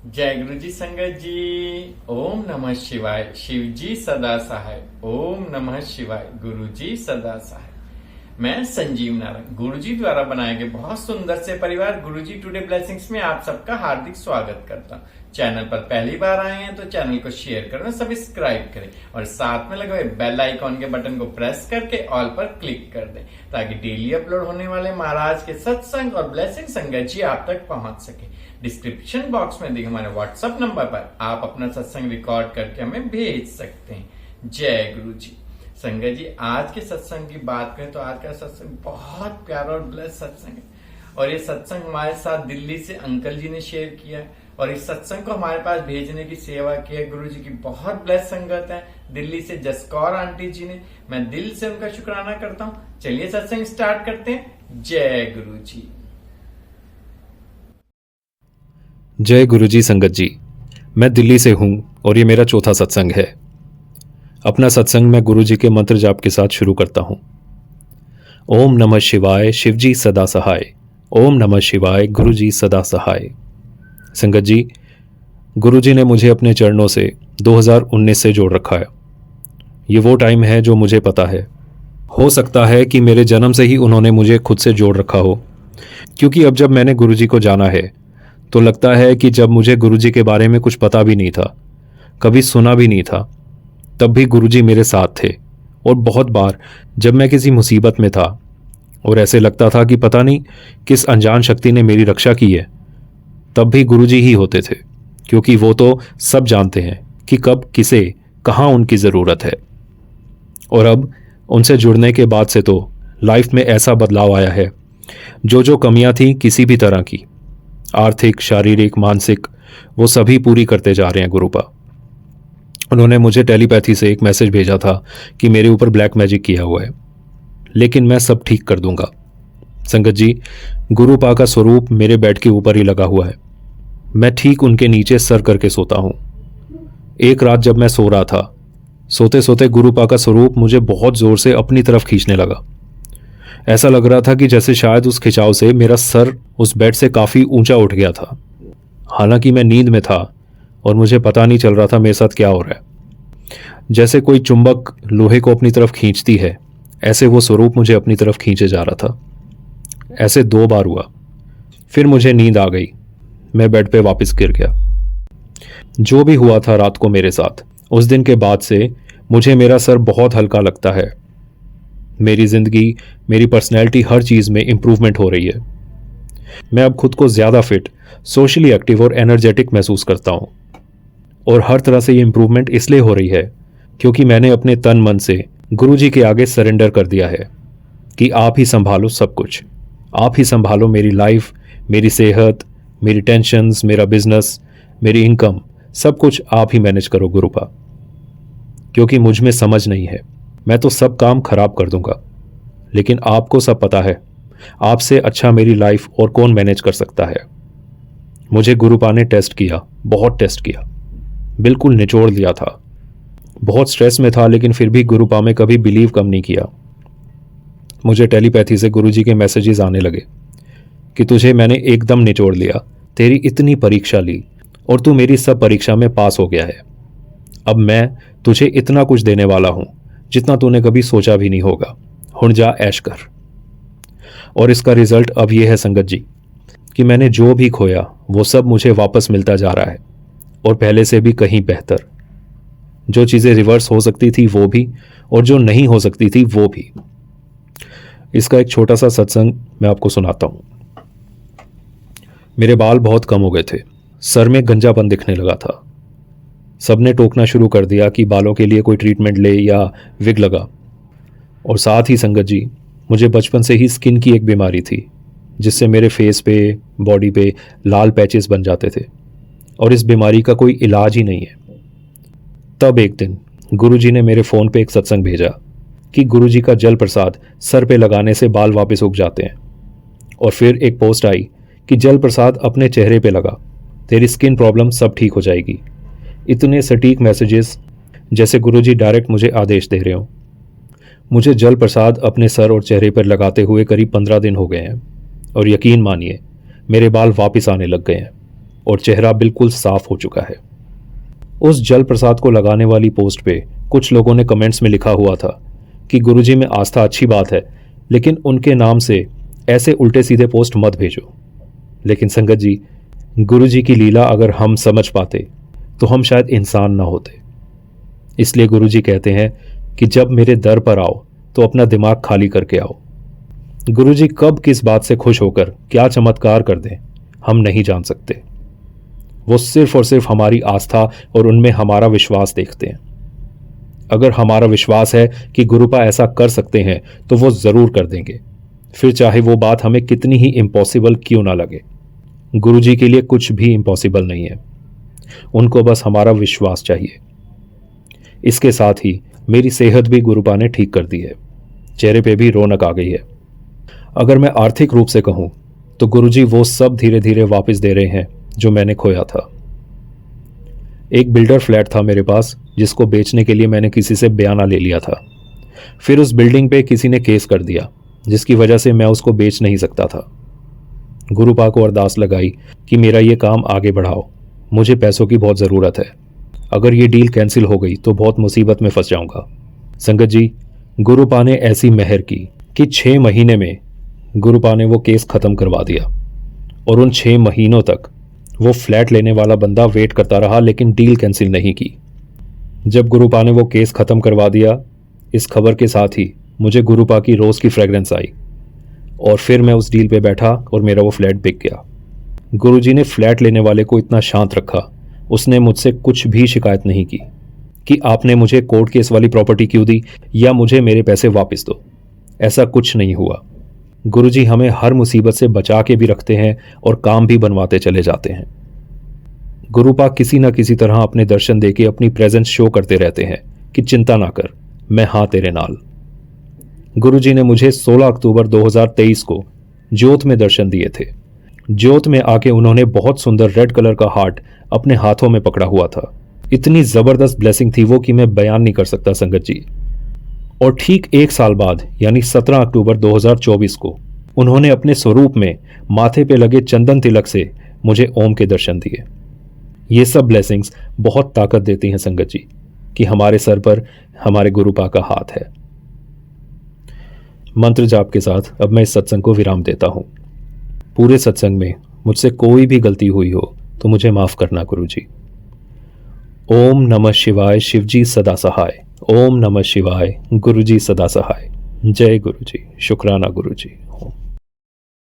जय गुरु जी संगत जी। ओम नमः शिवाय। शिव जी सदा सहाय। ओम नमः शिवाय। गुरु जी सदा सहाय। मैं संजीव नारायण गुरु जी द्वारा बनाए गए बहुत सुंदर से परिवार गुरु जी टुडे ब्लेसिंग्स में आप सबका हार्दिक स्वागत करता हूँ। चैनल पर पहली बार आए हैं तो चैनल को शेयर करें, सब्सक्राइब करें और साथ में लगे हुए बेल आइकॉन के बटन को प्रेस करके ऑल पर क्लिक कर दें ताकि डेली अपलोड होने वाले महाराज के सत्संग और ब्लेसिंग संगत जी आप तक पहुंच सके। डिस्क्रिप्शन बॉक्स में दिए हमारे व्हाट्सएप नंबर पर आप अपना सत्संग रिकॉर्ड करके हमें भेज सकते हैं। जय गुरु जी। संगत जी, आज के सत्संग की बात करें तो आज का सत्संग बहुत प्यारा और ब्लेस सत्संग है और ये सत्संग हमारे साथ दिल्ली से अंकल जी ने शेयर किया है और इस सत्संग को हमारे पास भेजने की सेवा की है गुरु जी की बहुत ब्लेस संगत है दिल्ली से जसकौर आंटी जी ने। मैं दिल से उनका शुक्राना करता हूँ। चलिए सत्संग स्टार्ट करते हैं। जय गुरु जी। जय गुरुजी संगत जी। मैं दिल्ली से हूं और ये मेरा चौथा सत्संग है। अपना सत्संग मैं गुरुजी के मंत्र जाप के साथ शुरू करता हूं। ओम नमः शिवाय, शिवजी सदा सहाय। ओम नमः शिवाय, गुरुजी सदा सहाय। संगत जी, गुरुजी ने मुझे अपने चरणों से 2019 से जोड़ रखा है। ये वो टाइम है जो मुझे पता है। हो सकता है कि मेरे जन्म से ही उन्होंने मुझे खुद से जोड़ रखा हो, क्योंकि अब जब मैंने गुरुजी को जाना है तो लगता है कि जब मुझे गुरुजी के बारे में कुछ पता भी नहीं था, कभी सुना भी नहीं था, तब भी गुरुजी मेरे साथ थे। और बहुत बार जब मैं किसी मुसीबत में था और ऐसे लगता था कि पता नहीं किस अनजान शक्ति ने मेरी रक्षा की है, तब भी गुरुजी ही होते थे, क्योंकि वो तो सब जानते हैं कि कब किसे कहाँ उनकी ज़रूरत है। और अब उनसे जुड़ने के बाद से तो लाइफ में ऐसा बदलाव आया है, जो कमियां थी किसी भी तरह की, आर्थिक, शारीरिक, मानसिक, वो सभी पूरी करते जा रहे हैं गुरुपा। उन्होंने मुझे टेलीपैथी से एक मैसेज भेजा था कि मेरे ऊपर ब्लैक मैजिक किया हुआ है, लेकिन मैं सब ठीक कर दूंगा। संगत जी, गुरुपा का स्वरूप मेरे बेड के ऊपर ही लगा हुआ है। मैं ठीक उनके नीचे सर करके सोता हूँ। एक रात जब मैं सो रहा था, सोते सोते गुरुपा का स्वरूप मुझे बहुत जोर से अपनी तरफ खींचने लगा। ऐसा लग रहा था कि जैसे शायद उस खिंचाव से मेरा सर उस बेड से काफ़ी ऊंचा उठ गया था। हालांकि मैं नींद में था और मुझे पता नहीं चल रहा था मेरे साथ क्या हो रहा है। जैसे कोई चुंबक लोहे को अपनी तरफ खींचती है, ऐसे वो स्वरूप मुझे अपनी तरफ खींचे जा रहा था। ऐसे 2 बार हुआ। फिर मुझे नींद आ गई। मैं बेड पे वापस गिर गया। जो भी हुआ था रात को मेरे साथ, उस दिन के बाद से मुझे मेरा सर बहुत हल्का लगता है। मेरी ज़िंदगी, मेरी पर्सनैलिटी, हर चीज़ में इम्प्रूवमेंट हो रही है। मैं अब खुद को ज़्यादा फिट, सोशली एक्टिव और एनर्जेटिक महसूस करता हूँ। और हर तरह से ये इम्प्रूवमेंट इसलिए हो रही है क्योंकि मैंने अपने तन मन से गुरुजी के आगे सरेंडर कर दिया है कि आप ही संभालो सब कुछ। आप ही संभालो मेरी लाइफ, मेरी सेहत, मेरी टेंशन्स, मेरा बिजनेस, मेरी इनकम, सब कुछ आप ही मैनेज करो गुरुपा। क्योंकि मुझ में समझ नहीं है, मैं तो सब काम खराब कर दूंगा, लेकिन आपको सब पता है। आपसे अच्छा मेरी लाइफ और कौन मैनेज कर सकता है। मुझे गुरुपा ने टेस्ट किया, बहुत टेस्ट किया, बिल्कुल निचोड़ दिया था। बहुत स्ट्रेस में था, लेकिन फिर भी गुरुपा में कभी बिलीव कम नहीं किया। मुझे टेलीपैथी से गुरुजी के मैसेजेस आने लगे कि तुझे मैंने एकदम निचोड़ लिया, तेरी इतनी परीक्षा ली और तू मेरी सब परीक्षा में पास हो गया है। अब मैं तुझे इतना कुछ देने वाला हूं जितना तूने कभी सोचा भी नहीं होगा। हुण जा ऐश कर। और इसका रिजल्ट अब यह है संगत जी कि मैंने जो भी खोया वो सब मुझे वापस मिलता जा रहा है, और पहले से भी कहीं बेहतर। जो चीज़ें रिवर्स हो सकती थी वो भी, और जो नहीं हो सकती थी वो भी। इसका एक छोटा सा सत्संग मैं आपको सुनाता हूँ। मेरे बाल बहुत कम हो गए थे, सर में गंजापन दिखने लगा था। सबने टोकना शुरू कर दिया कि बालों के लिए कोई ट्रीटमेंट ले या विग लगा। और साथ ही संगत जी, मुझे बचपन से ही स्किन की एक बीमारी थी जिससे मेरे फेस पे, बॉडी पे लाल पैचेस बन जाते थे, और इस बीमारी का कोई इलाज ही नहीं है। तब एक दिन गुरुजी ने मेरे फ़ोन पे एक सत्संग भेजा कि गुरुजी का जल प्रसाद सर पे लगाने से बाल वापस उग जाते हैं। और फिर एक पोस्ट आई कि जल प्रसाद अपने चेहरे पे लगा, तेरी स्किन प्रॉब्लम सब ठीक हो जाएगी। इतने सटीक मैसेजेस, जैसे गुरुजी डायरेक्ट मुझे आदेश दे रहे हो। मुझे जल प्रसाद अपने सर और चेहरे पर लगाते हुए करीब 15 दिन हो गए हैं, और यकीन मानिए मेरे बाल वापस आने लग गए हैं और चेहरा बिल्कुल साफ हो चुका है। उस जल प्रसाद को लगाने वाली पोस्ट पे कुछ लोगों ने कमेंट्स में लिखा हुआ था कि गुरुजी में आस्था अच्छी बात है, लेकिन उनके नाम से ऐसे उल्टे सीधे पोस्ट मत भेजो। लेकिन संगत जी, गुरुजी की लीला अगर हम समझ पाते तो हम शायद इंसान ना होते। इसलिए गुरुजी कहते हैं कि जब मेरे दर पर आओ तो अपना दिमाग खाली करके आओ। गुरुजी कब किस बात से खुश होकर क्या चमत्कार कर दें हम नहीं जान सकते। वो सिर्फ और सिर्फ हमारी आस्था और उनमें हमारा विश्वास देखते हैं। अगर हमारा विश्वास है कि गुरुपा ऐसा कर सकते हैं तो वो जरूर कर देंगे, फिर चाहे वो बात हमें कितनी ही इम्पॉसिबल क्यों ना लगे। गुरुजी के लिए कुछ भी इम्पॉसिबल नहीं है, उनको बस हमारा विश्वास चाहिए। इसके साथ ही मेरी सेहत भी गुरुपा ने ठीक कर दी है, चेहरे पे भी रौनक आ गई है। अगर मैं आर्थिक रूप से कहूं तो गुरुजी वो सब धीरे धीरे वापस दे रहे हैं जो मैंने खोया था। एक बिल्डर फ्लैट था मेरे पास जिसको बेचने के लिए मैंने किसी से बयाना ले लिया था। फिर उस बिल्डिंग पे किसी ने केस कर दिया जिसकी वजह से मैं उसको बेच नहीं सकता था। गुरुपा को अरदास लगाई कि मेरा ये काम आगे बढ़ाओ, मुझे पैसों की बहुत ज़रूरत है। अगर ये डील कैंसिल हो गई तो बहुत मुसीबत में फंस जाऊंगा। संगत जी, गुरुपा ने ऐसी मेहर की कि 6 महीने में गुरुपा ने वो केस ख़त्म करवा दिया और उन 6 महीनों तक वो फ्लैट लेने वाला बंदा वेट करता रहा, लेकिन डील कैंसिल नहीं की। जब गुरुपा ने वो केस ख़त्म करवा दिया, इस खबर के साथ ही मुझे गुरुपा की रोज़ की फ्रेगरेंस आई और फिर मैं उस डील पे बैठा और मेरा वो फ्लैट बिक गया। गुरुजी ने फ्लैट लेने वाले को इतना शांत रखा, उसने मुझसे कुछ भी शिकायत नहीं की कि आपने मुझे कोर्ट केस वाली प्रॉपर्टी क्यों दी या मुझे मेरे पैसे वापस दो। ऐसा कुछ नहीं हुआ। गुरुजी हमें हर मुसीबत से बचा के भी रखते हैं और काम भी बनवाते चले जाते हैं। गुरुपा किसी न किसी तरह अपने दर्शन देके अपनी प्रेजेंस शो करते रहते हैं कि चिंता ना कर, मैं हाँ तेरे नाल। गुरुजी ने मुझे 16 अक्टूबर 2023 को ज्योत में दर्शन दिए थे। ज्योत में आके उन्होंने बहुत सुंदर रेड कलर का हार्ट अपने हाथों में पकड़ा हुआ था। इतनी जबरदस्त ब्लेसिंग थी वो कि मैं बयान नहीं कर सकता संगत जी। और ठीक 1 साल बाद यानी 17 अक्टूबर 2024 को उन्होंने अपने स्वरूप में माथे पे लगे चंदन तिलक से मुझे ओम के दर्शन दिए। ये सब ब्लेसिंग्स बहुत ताकत देती हैं संगत जी कि हमारे सर पर हमारे गुरुपा का हाथ है। मंत्र जाप के साथ अब मैं इस सत्संग को विराम देता हूं। पूरे सत्संग में मुझसे कोई भी गलती हुई हो तो मुझे माफ करना गुरुजी। ओम नमः शिवाय, शिवजी सदा सहाय। ओम नमः शिवाय, गुरुजी सदा सहाय। जय गुरुजी। शुक्राना गुरुजी।